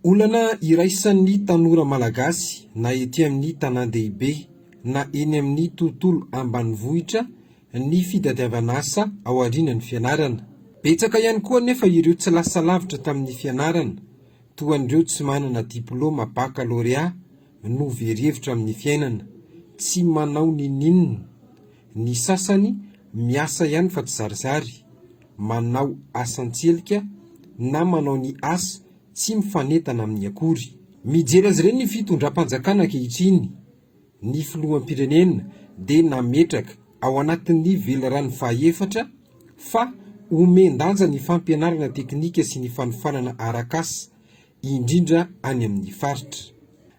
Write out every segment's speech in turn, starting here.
Olana iraisan'ny tanora malagasy na ety amin'ny tanan-dehibe na eny amin'ny tontolo ambanivohitra ny fitadiavana asa ao aorian'ny fianarana. Betsaka ihany koa nefa ireo tsy lasa lavitra tamin'ny fianarana, toa an'ireo tsy manana diplôma baccalauréat no very-hevitra amin'ny fiainana, tsy manao ninina. Ny sasany miasa ihany fa tsy zarizary, manao asan-tselika na manao ny asa tsy mifanetana amin'ny akory. Mijery azy ireny ny fitondram-panjakana ankehitriny. Ny filoham-pirenena dia nametraka ao anatin'ny velarany faha-efatra fa omendanja ny fampianarana teknika sy ny fanofanana arak'asa, indrindra any amin'ny faritra.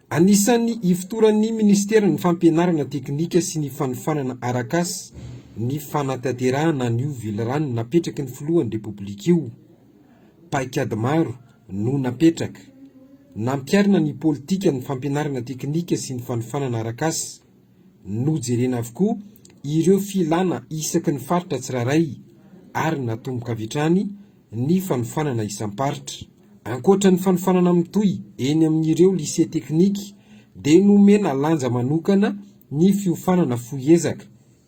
Anisan'ny ifotoran'ny ministera ny fampianarana teknika sy ny fanofanana arak'asa ny fanatanterahana an'io velarany napetraky ny filohan'ny repoblika io. Paikady maro no napetraka, nampiarina ny politika ny fampianarana teknika sy ny fanofanana arak'asa. Nojerena avokoa ireo filana isaky ny faritra tsiraray ary natomboka avy hatrany ny fanofanana isam-paritra. Ankoatra ny fanofanana mitohy eny amin'ireo lycée teknika dia nomena lanja manokana ny fiofanana foezaka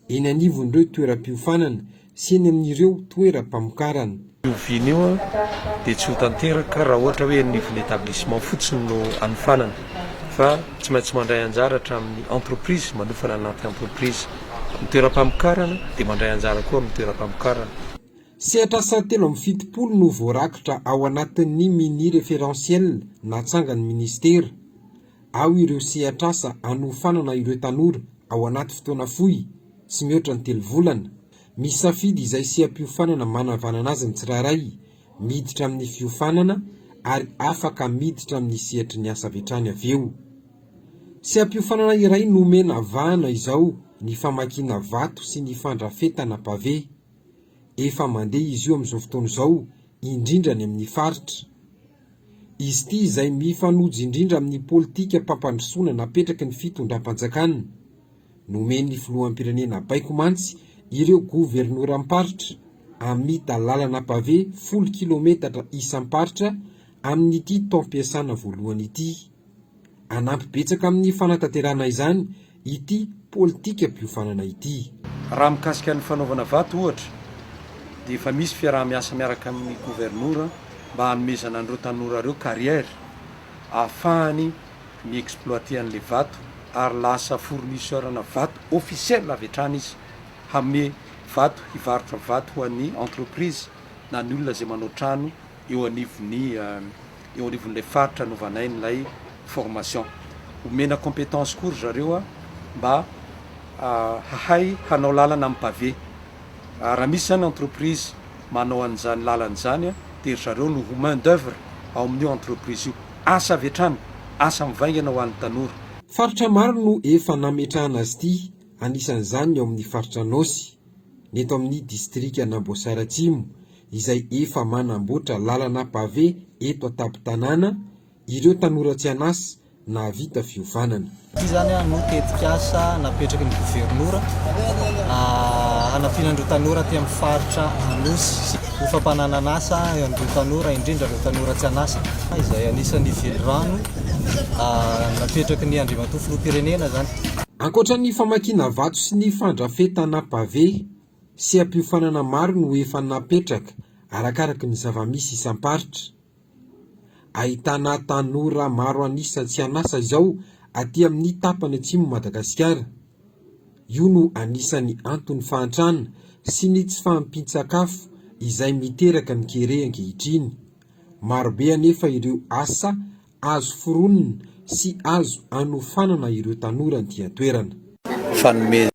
eny anivon'ireo toeram-piofanana sy eny amin'ireo toeram-pamokarana. Fiovina io dia tsy ho tanteraka raha ohatra hoe nivon'ny établissement fotsiny no anofanana, fa tsy maintsy mandray anjara hatramin'ny entreprise manofana anaty entreprise. Ny toeram-pamokarana dia mandray anjara koa amin'ny toeram-pamokarana. Sehatr'asa 370 no voarakitra ao anatin'ny mini référentiel natsangany ministera. Ao ireo sehatr'asa anofanana ireo tanora ao anaty fotoana fohy tsy mihoatra ny 3 volana. Misafidy izay seha-piofanana manavanana azy ny tsiraray, miditra amin'ny fiofanana ary afaka miditra amin'ny sehatry ny asa vetrany avy eo. Seha-piofanana iray nomena vahana izao ny famakiana vato sy ny fandrafetana pavé. Efa mandeha izy io amin'izao fotoana izao, indrindra ny amin'ny faritra. Izy ity izay mifanojo indrindra amin'ny politika mpampandrosoana napetraky ny fitondram-panjakana. Nomen'ny filoham-pirenena Baikomantsy ireo governoram-paritra amita lalana pavé 10 kilometatra isam-paritra amin'ity taom-piasana voalohany ity. Anampy betsaka amin'ny fanatanterahana izany ity politika mpiofanana ity. Raha mikasika ny fanaovana vato ohatra, dia efa misy fiaraha-miasa miaraka amin'ny gouvernoura mba hanomezana an'ireo tanora ireo carrière ahafahany mi-exploiter an'ilay vato ary lasa fournisseur-na vato officiel avy hatrany izy, hanome vato, hivarotra vato ho an'ny entreprise na ny olona izay manao trano eo anivon'ilay faritra novanain'ilay formation. Omena compétence koa zareo mba hahay hanao lalana amin'ny pavé. Raha misy zany entreprise manao an'izany lalana izany dia zareo no main d'œuvre ao amin'io entreprise io. Asa avy hatrany, asa mivaingana ho an'ny tanora. Faritra maro no efa nametrahana azy ity, anisan'izany ao amin'ny faritra Nosy, neto amin'ny distrika Namboasara Atsimo, izay efa manamboatra lalana pavé eto an-tampon-tanàna ireo tanora tsy anasa na vita fiofanana. Ity zany no tetika asa napetraky ny gouvernoura hanafian'ireo tanora aty amin'ny faritra Anosy ho fampananana asa an'ireo tanora, indrindra ireo tanora tsy anasa, izay anisan'ny velorano napetraky ny Andriamatoa filoham-pirenena zany. Ankoatra ny famakiana vato sy ny fandrafetana pavé, seha-piofanana maro no efa napetraka arakaraka ny zava-misy isam-paritra. Ahitana tanora maro anisa tsy anasa izao aty amin'ny tapany atsimo Madagasikara. Io no anisan'ny antony fahantrana sy ny tsy fahampin-tsakafo izay miteraka ny kere ankehitriny. Marobe anefa ireo asa azo foronina sy azo anofanana ireo tanora ny tia toerana. Fanome